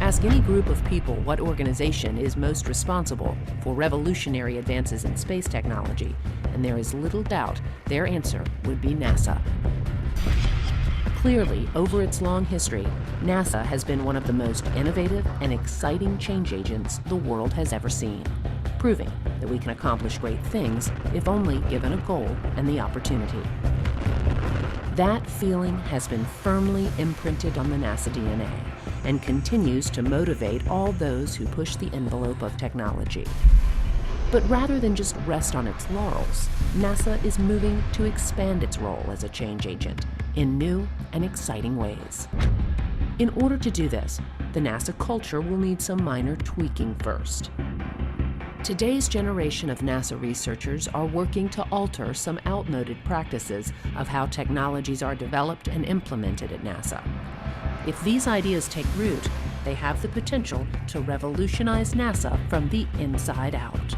Ask any group of people what organization is most responsible for revolutionary advances in space technology, and there is little doubt their answer would be NASA. Clearly, over its long history, NASA has been one of the most innovative and exciting change agents the world has ever seen, proving that we can accomplish great things if only given a goal and the opportunity. That feeling has been firmly imprinted on the NASA DNA and continues to motivate all those who push the envelope of technology. But rather than just rest on its laurels, NASA is moving to expand its role as a change agent in new and exciting ways. In order to do this, the NASA culture will need some minor tweaking first. Today's generation of NASA researchers are working to alter some outmoded practices of how technologies are developed and implemented at NASA. If these ideas take root, they have the potential to revolutionize NASA from the inside out.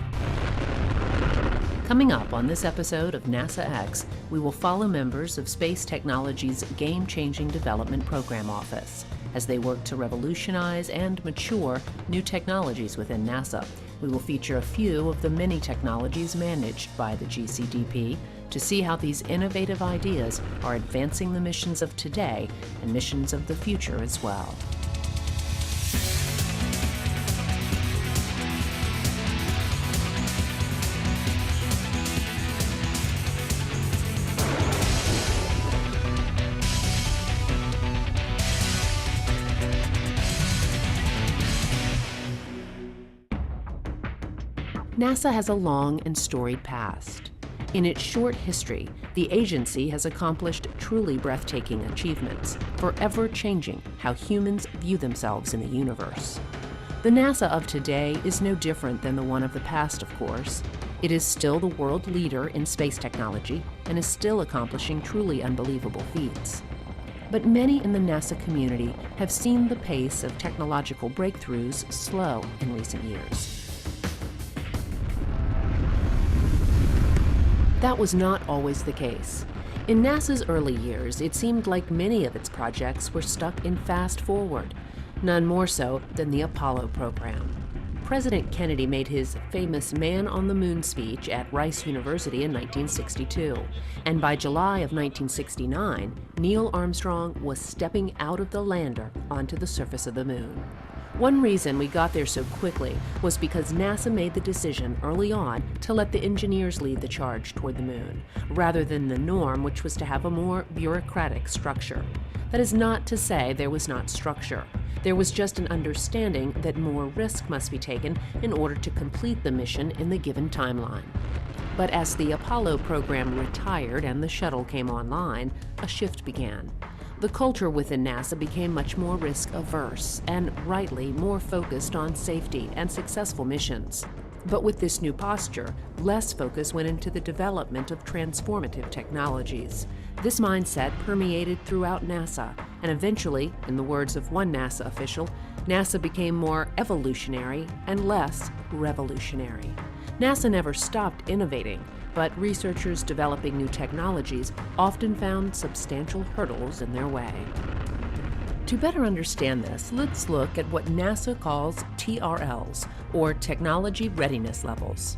Coming up on this episode of NASA X, we will follow members of Space Technology's Game-Changing Development Program Office as they work to revolutionize and mature new technologies within NASA. We will feature a few of the many technologies managed by the GCDP to see how these innovative ideas are advancing the missions of today and missions of the future as well. NASA has a long and storied past. In its short history, the agency has accomplished truly breathtaking achievements, forever changing how humans view themselves in the universe. The NASA of today is no different than the one of the past, of course. It is still the world leader in space technology and is still accomplishing truly unbelievable feats. But many in the NASA community have seen the pace of technological breakthroughs slow in recent years. That was not always the case. In NASA's early years, it seemed like many of its projects were stuck in fast forward, none more so than the Apollo program. President Kennedy made his famous Man on the Moon speech at Rice University in 1962, and by July of 1969, Neil Armstrong was stepping out of the lander onto the surface of the moon. One reason we got there so quickly was because NASA made the decision early on to let the engineers lead the charge toward the moon, rather than the norm, which was to have a more bureaucratic structure. That is not to say there was not structure. There was just an understanding that more risk must be taken in order to complete the mission in the given timeline. But as the Apollo program retired and the shuttle came online, a shift began. The culture within NASA became much more risk-averse and, rightly, more focused on safety and successful missions. But with this new posture, less focus went into the development of transformative technologies. This mindset permeated throughout NASA, and eventually, in the words of one NASA official, NASA became more evolutionary and less revolutionary. NASA never stopped innovating, but researchers developing new technologies often found substantial hurdles in their way. To better understand this, let's look at what NASA calls TRLs, or Technology Readiness Levels.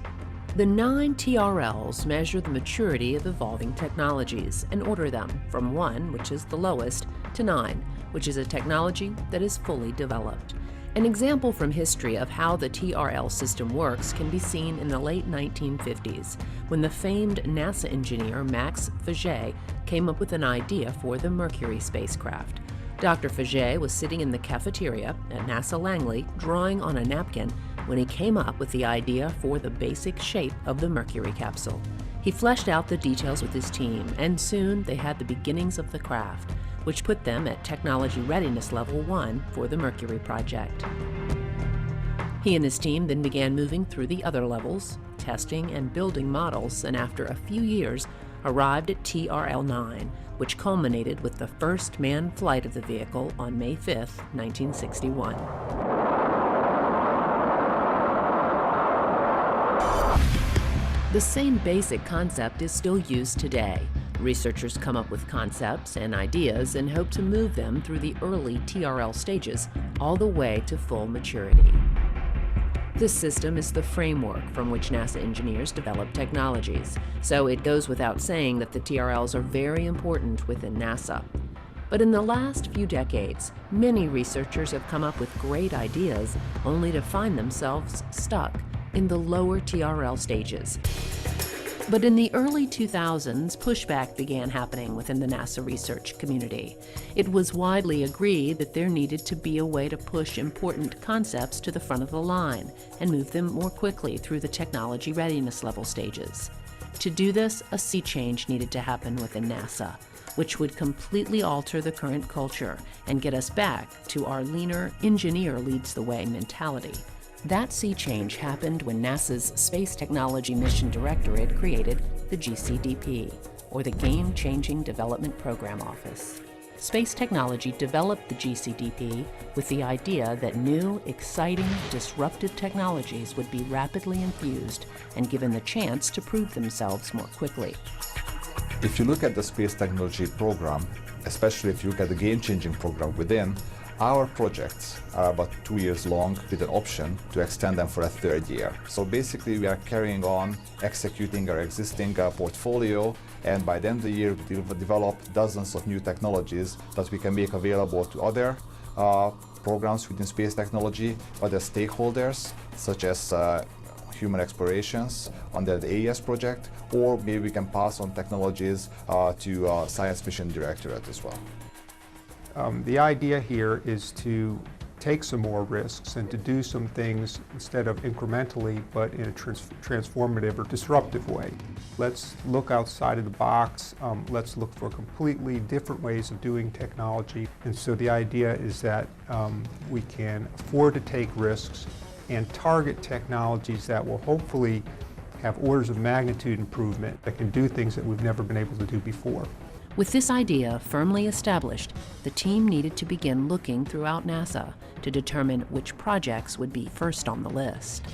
The 9 TRLs measure the maturity of evolving technologies and order them from 1, which is the lowest, to 9, which is a technology that is fully developed. An example from history of how the TRL system works can be seen in the late 1950s, when the famed NASA engineer Max Faget came up with an idea for the Mercury spacecraft. Dr. Faget was sitting in the cafeteria at NASA Langley drawing on a napkin when he came up with the idea for the basic shape of the Mercury capsule. He fleshed out the details with his team, and soon they had the beginnings of the craft, which put them at Technology Readiness Level 1 for the Mercury project. He and his team then began moving through the other levels, testing and building models, and after a few years arrived at TRL 9, which culminated with the first manned flight of the vehicle on May 5, 1961. The same basic concept is still used today. Researchers come up with concepts and ideas and hope to move them through the early TRL stages all the way to full maturity. This system is the framework from which NASA engineers develop technologies, so it goes without saying that the TRLs are very important within NASA. But in the last few decades, many researchers have come up with great ideas only to find themselves stuck in the lower TRL stages. But in the early 2000s, pushback began happening within the NASA research community. It was widely agreed that there needed to be a way to push important concepts to the front of the line and move them more quickly through the technology readiness level stages. To do this, a sea change needed to happen within NASA, which would completely alter the current culture and get us back to our leaner, engineer leads the way mentality. That sea change happened when NASA's Space Technology Mission Directorate created the GCDP, or the Game-Changing Development Program Office. Space Technology developed the GCDP with the idea that new, exciting, disruptive technologies would be rapidly infused and given the chance to prove themselves more quickly. If you look at the Space Technology Program, especially if you look at the Game-Changing Program within, our projects are about 2 years long with an option to extend them for a third year. So basically we are carrying on executing our existing portfolio, and by the end of the year we will develop dozens of new technologies that we can make available to other programs within space technology, other stakeholders such as human explorations under the AES project, or maybe we can pass on technologies to Science Mission Directorate as well. The idea here is to take some more risks and to do some things instead of incrementally, but in a transformative or disruptive way. Let's look outside of the box. Let's look for completely different ways of doing technology. And so the idea is that we can afford to take risks and target technologies that will hopefully have orders of magnitude improvement that can do things that we've never been able to do before. With this idea firmly established, the team needed to begin looking throughout NASA to determine which projects would be first on the list.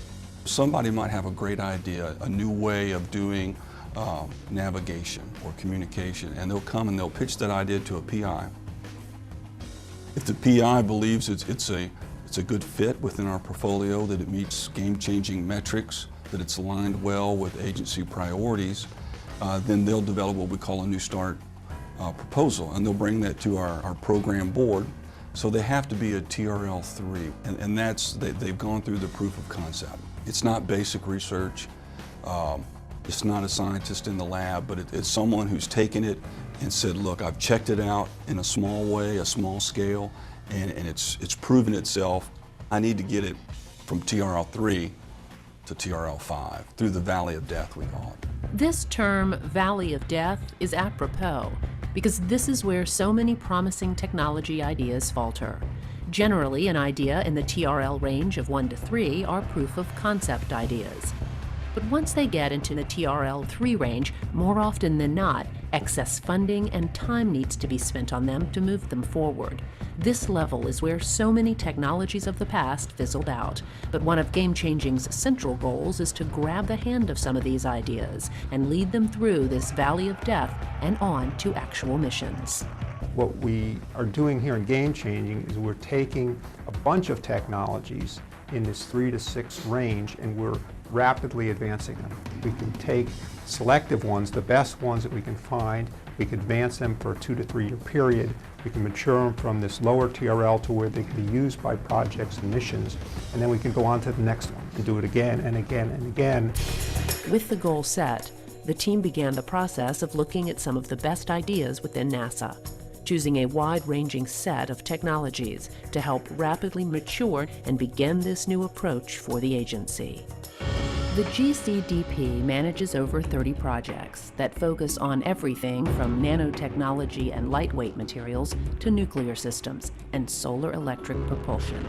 Somebody might have a great idea, a new way of doing navigation or communication, and they'll come and they'll pitch that idea to a PI. If the PI believes it's a good fit within our portfolio, that it meets game-changing metrics, that it's aligned well with agency priorities, then they'll develop what we call a New Start proposal, and they'll bring that to our program board. So they have to be a TRL3, and they've gone through the proof of concept. It's not basic research, it's not a scientist in the lab, but it's someone who's taken it and said, look, I've checked it out in a small way, a small scale, and it's proven itself. I need to get it from TRL3 to TRL5, through the Valley of Death, we call it. This term, Valley of Death, is apropos because this is where so many promising technology ideas falter. Generally, an idea in the TRL range of 1 to 3 are proof of concept ideas. But once they get into the TRL3 range, more often than not, excess funding and time needs to be spent on them to move them forward. This level is where so many technologies of the past fizzled out, but one of Game-Changing's central goals is to grab the hand of some of these ideas and lead them through this valley of death and on to actual missions. What we are doing here in Game-Changing is we're taking a bunch of technologies in this 3 to 6 range, and we're rapidly advancing them. We can take selective ones, the best ones that we can find, we can advance them for a 2 to 3 year period, we can mature them from this lower TRL to where they can be used by projects and missions, and then we can go on to the next one and do it again and again and again. With the goal set, the team began the process of looking at some of the best ideas within NASA, choosing a wide-ranging set of technologies to help rapidly mature and begin this new approach for the agency. The GCDP manages over 30 projects that focus on everything from nanotechnology and lightweight materials to nuclear systems and solar electric propulsion.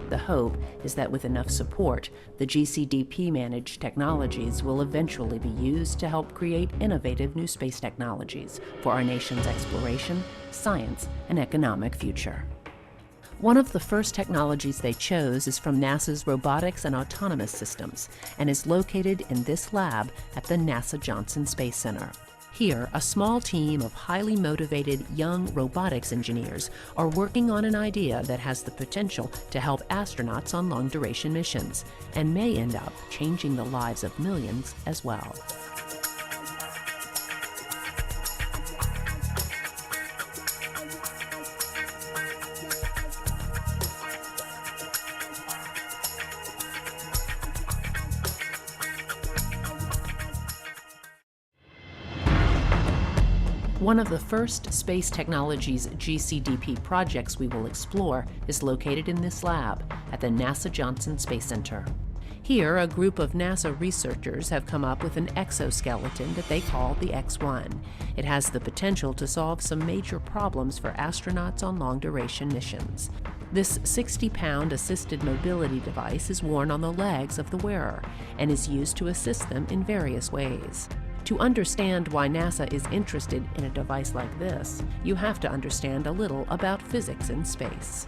The hope is that with enough support, the GCDP-managed technologies will eventually be used to help create innovative new space technologies for our nation's exploration, science, and economic future. One of the first technologies they chose is from NASA's Robotics and Autonomous Systems and is located in this lab at the NASA Johnson Space Center. Here, a small team of highly motivated young robotics engineers are working on an idea that has the potential to help astronauts on long-duration missions and may end up changing the lives of millions as well. One of the first Space Technologies GCDP projects we will explore is located in this lab at the NASA Johnson Space Center. Here, a group of NASA researchers have come up with an exoskeleton that they call the X-1. It has the potential to solve some major problems for astronauts on long-duration missions. This 60-pound assisted mobility device is worn on the legs of the wearer and is used to assist them in various ways. To understand why NASA is interested in a device like this, you have to understand a little about physics in space.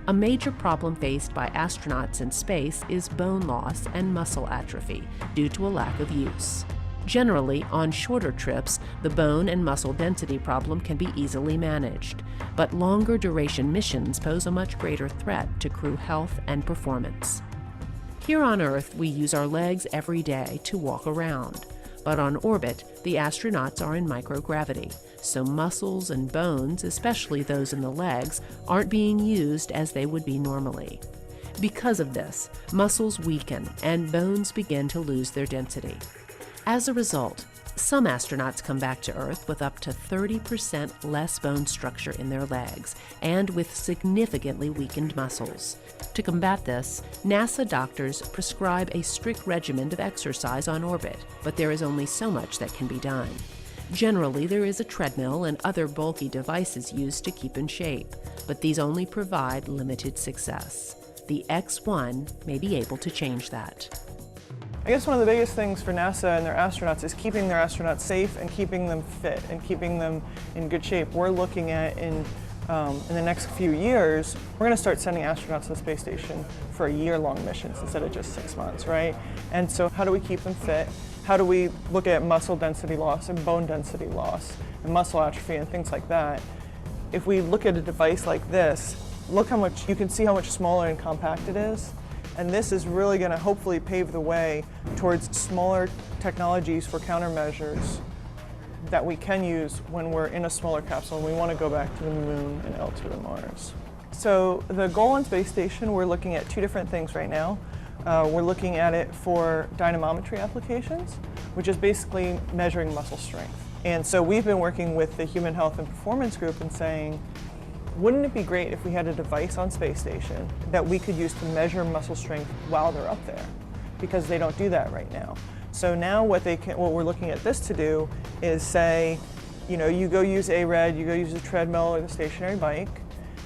A major problem faced by astronauts in space is bone loss and muscle atrophy due to a lack of use. Generally, on shorter trips, the bone and muscle density problem can be easily managed, but longer duration missions pose a much greater threat to crew health and performance. Here on Earth, we use our legs every day to walk around. But on orbit, the astronauts are in microgravity, so muscles and bones, especially those in the legs, aren't being used as they would be normally. Because of this, muscles weaken and bones begin to lose their density. As a result, some astronauts come back to Earth with up to 30% less bone structure in their legs and with significantly weakened muscles. To combat this, NASA doctors prescribe a strict regimen of exercise on orbit, but there is only so much that can be done. Generally, there is a treadmill and other bulky devices used to keep in shape, but these only provide limited success. The X-1 may be able to change that. I guess one of the biggest things for NASA and their astronauts is keeping their astronauts safe and keeping them fit and keeping them in good shape. We're looking at in the next few years, we're going to start sending astronauts to the space station for year-long missions instead of just 6 months, right? And so how do we keep them fit? How do we look at muscle density loss and bone density loss and muscle atrophy and things like that? If we look at a device like this, look how much, you can see how much smaller and compact it is. And this is really going to hopefully pave the way towards smaller technologies for countermeasures that we can use when we're in a smaller capsule and we want to go back to the moon and L2 and Mars. So the goal on space station, we're looking at two different things right now. We're looking at it for dynamometry applications, which is basically measuring muscle strength. And so we've been working with the Human Health and Performance Group and saying, wouldn't it be great if we had a device on space station that we could use to measure muscle strength while they're up there? Because they don't do that right now. So now what we're looking at this to do is say, you know, you go use ARED, you go use a treadmill or the stationary bike,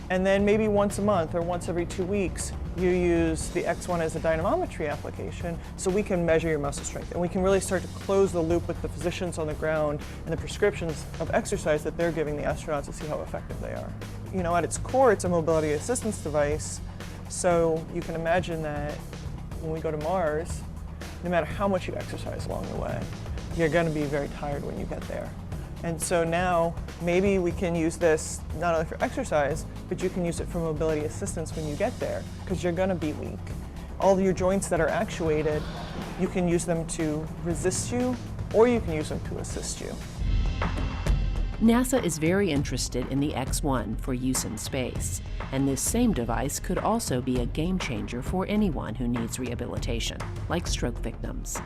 and then maybe once a month or once every 2 weeks, you use the X-1 as a dynamometry application so we can measure your muscle strength. And we can really start to close the loop with the physicians on the ground and the prescriptions of exercise that they're giving the astronauts to see how effective they are. You know, at its core, it's a mobility assistance device. So you can imagine that when we go to Mars, no matter how much you exercise along the way, you're going to be very tired when you get there. And so now maybe we can use this not only for exercise, but you can use it for mobility assistance when you get there, because you're going to be weak. All of your joints that are actuated, you can use them to resist you, or you can use them to assist you. NASA is very interested in the X-1 for use in space, and this same device could also be a game changer for anyone who needs rehabilitation, like stroke victims.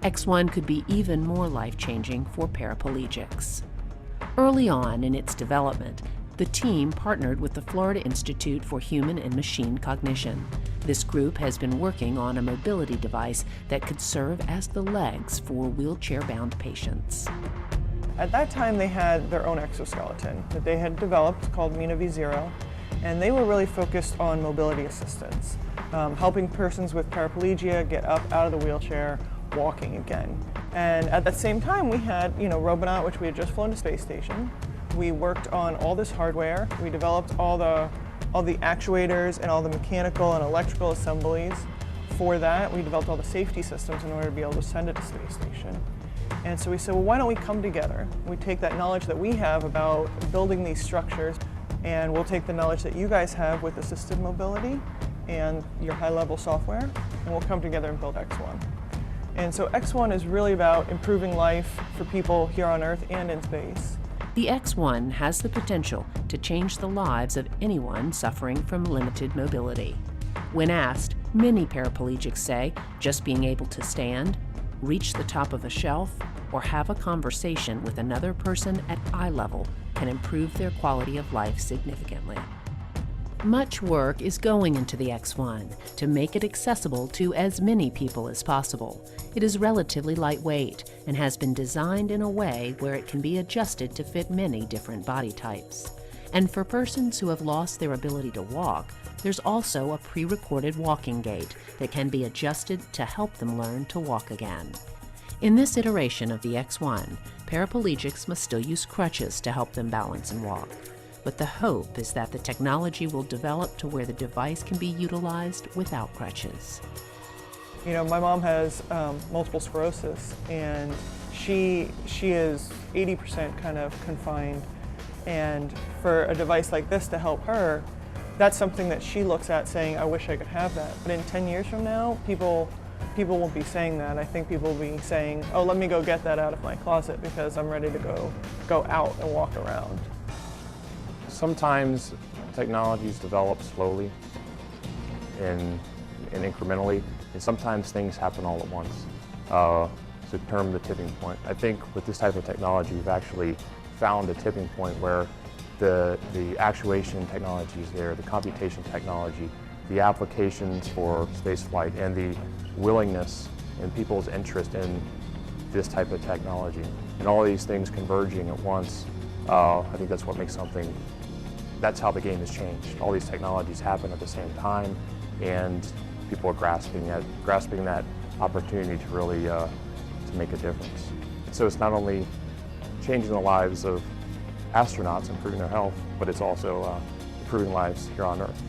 X-1 could be even more life-changing for paraplegics. Early on in its development, the team partnered with the Florida Institute for Human and Machine Cognition. This group has been working on a mobility device that could serve as the legs for wheelchair-bound patients. At that time, they had their own exoskeleton that they had developed called Mina V0, and they were really focused on mobility assistance, helping persons with paraplegia get up out of the wheelchair, walking again. And at that same time, we had, Robonaut, which we had just flown to space station. We worked on all this hardware. We developed all the actuators and all the mechanical and electrical assemblies for that. We developed all the safety systems in order to be able to send it to space station. And so we said, well, why don't we come together? We take that knowledge that we have about building these structures, and we'll take the knowledge that you guys have with assisted mobility and your high-level software, and we'll come together and build X1. And so X1 is really about improving life for people here on Earth and in space. The X1 has the potential to change the lives of anyone suffering from limited mobility. When asked, many paraplegics say just being able to stand, reach the top of a shelf, or have a conversation with another person at eye level can improve their quality of life significantly. Much work is going into the X1 to make it accessible to as many people as possible. It is relatively lightweight and has been designed in a way where it can be adjusted to fit many different body types. And for persons who have lost their ability to walk, there's also a pre-recorded walking gait that can be adjusted to help them learn to walk again. In this iteration of the X1, paraplegics must still use crutches to help them balance and walk. But the hope is that the technology will develop to where the device can be utilized without crutches. You know, my mom has multiple sclerosis, and she is 80% kind of confined. And for a device like this to help her, that's something that she looks at saying, I wish I could have that. But in 10 years from now, people won't be saying that. I think people will be saying, oh, let me go get that out of my closet because I'm ready to go out and walk around. Sometimes technologies develop slowly and incrementally, and sometimes things happen all at once. It's a term, the tipping point. I think with this type of technology, we've actually found a tipping point where the actuation technology is there, the computation technology, the applications for spaceflight, and the willingness and people's interest in this type of technology. And all these things converging at once, I think that's what makes something, that's how the game has changed. All these technologies happen at the same time, and people are grasping that opportunity to really to make a difference. So it's not only changing the lives of astronauts, improving their health, but it's also improving lives here on Earth.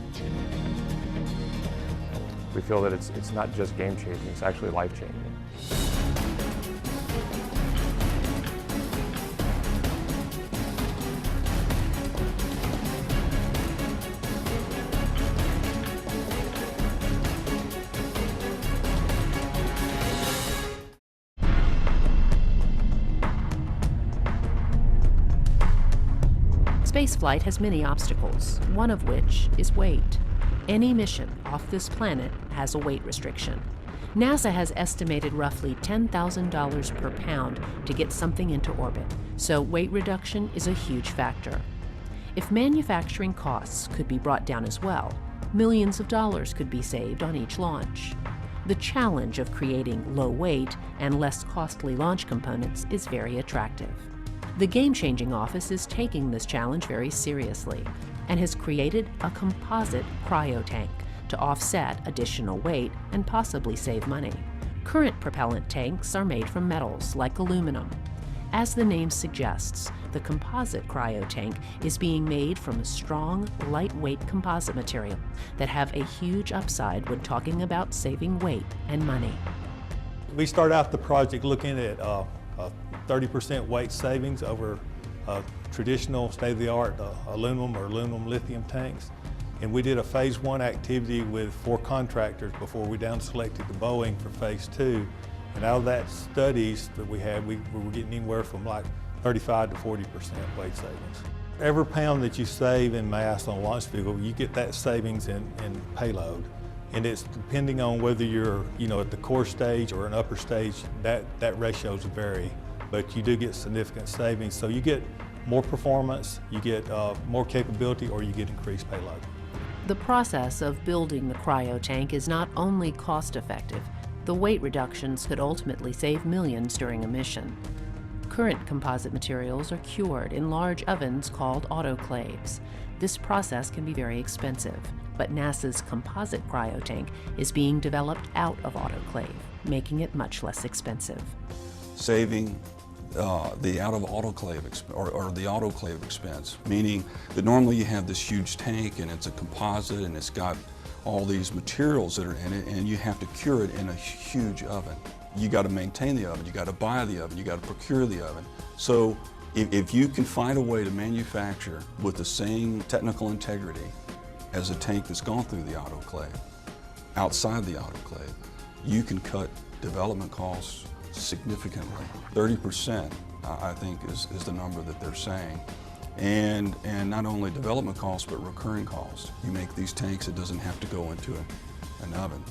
We feel that it's not just game-changing, it's actually life-changing. Spaceflight has many obstacles, one of which is weight. Any mission off this planet has a weight restriction. NASA has estimated roughly $10,000 per pound to get something into orbit, so weight reduction is a huge factor. If manufacturing costs could be brought down as well, millions of dollars could be saved on each launch. The challenge of creating low weight and less costly launch components is very attractive. The Game-Changing Office is taking this challenge very seriously and has created a composite cryo-tank to offset additional weight and possibly save money. Current propellant tanks are made from metals like aluminum. As the name suggests, the composite cryo-tank is being made from a strong, lightweight composite material that have a huge upside when talking about saving weight and money. We start out the project looking at 30% weight savings over traditional state-of-the-art aluminum or aluminum lithium tanks. And we did a phase 1 activity with 4 contractors before we down selected the Boeing for phase 2. And out of that studies that we had, we were getting anywhere from like 35 to 40% weight savings. Every pound that you save in mass on a launch vehicle, you get that savings in payload. And it's depending on whether you're at the core stage or an upper stage, that ratios vary. But you do get significant savings. So you get more performance, you get more capability, or you get increased payload. The process of building the cryo tank is not only cost-effective, the weight reductions could ultimately save millions during a mission. Current composite materials are cured in large ovens called autoclaves. This process can be very expensive, but NASA's composite cryo tank is being developed out of autoclave, making it much less expensive. Saving the out of autoclave or the autoclave expense, meaning that normally you have this huge tank and it's a composite and it's got all these materials that are in it and you have to cure it in a huge oven. you got to maintain the oven, you got to buy the oven, you got to procure the oven. So if you can find a way to manufacture with the same technical integrity as a tank that's gone through the autoclave, outside the autoclave, you can cut development costs significantly. 30%, I think, is the number that they're saying. And not only development costs, but recurring costs. You make these tanks, it doesn't have to go into an oven.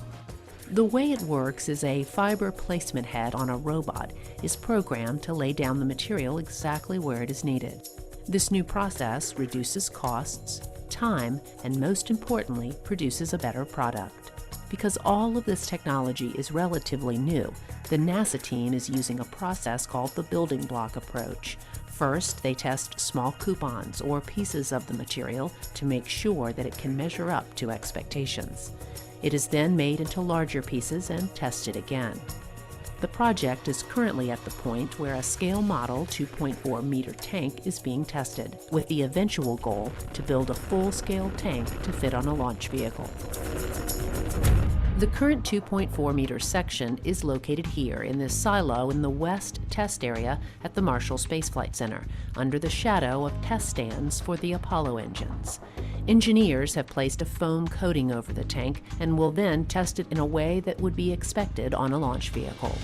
The way it works is a fiber placement head on a robot is programmed to lay down the material exactly where it is needed. This new process reduces costs, time, and most importantly, produces a better product. Because all of this technology is relatively new, the NASA team is using a process called the building block approach. First, they test small coupons or pieces of the material to make sure that it can measure up to expectations. It is then made into larger pieces and tested again. The project is currently at the point where a scale model 2.4 meter tank is being tested, with the eventual goal to build a full-scale tank to fit on a launch vehicle. The current 2.4 meter section is located here in this silo in the west test area at the Marshall Space Flight Center, under the shadow of test stands for the Apollo engines. Engineers have placed a foam coating over the tank and will then test it in a way that would be expected on a launch vehicle.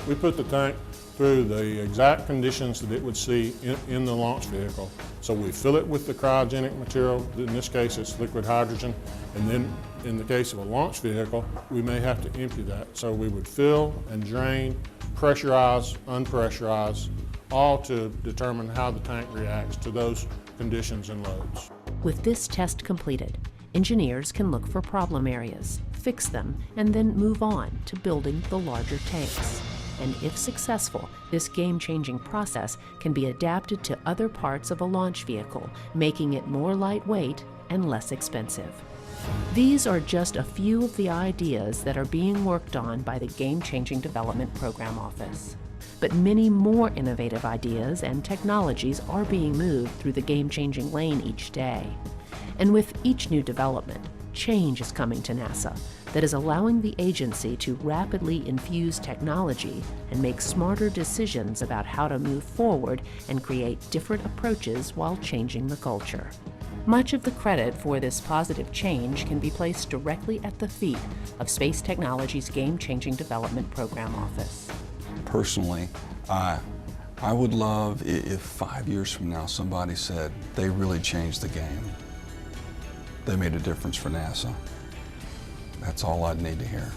We put the tank through the exact conditions that it would see in the launch vehicle. So we fill it with the cryogenic material, in this case it's liquid hydrogen, and then in the case of a launch vehicle, we may have to empty that. So we would fill and drain, pressurize, unpressurize, all to determine how the tank reacts to those conditions and loads. With this test completed, engineers can look for problem areas, fix them, and then move on to building the larger tanks. And if successful, this game-changing process can be adapted to other parts of a launch vehicle, making it more lightweight and less expensive. These are just a few of the ideas that are being worked on by the Game-Changing Development Program Office. But many more innovative ideas and technologies are being moved through the game-changing lane each day. And with each new development, change is coming to NASA that is allowing the agency to rapidly infuse technology and make smarter decisions about how to move forward and create different approaches while changing the culture. Much of the credit for this positive change can be placed directly at the feet of Space Technology's Game-Changing Development Program Office. Personally, I would love if 5 years from now somebody said they really changed the game. They made a difference for NASA. That's all I'd need to hear.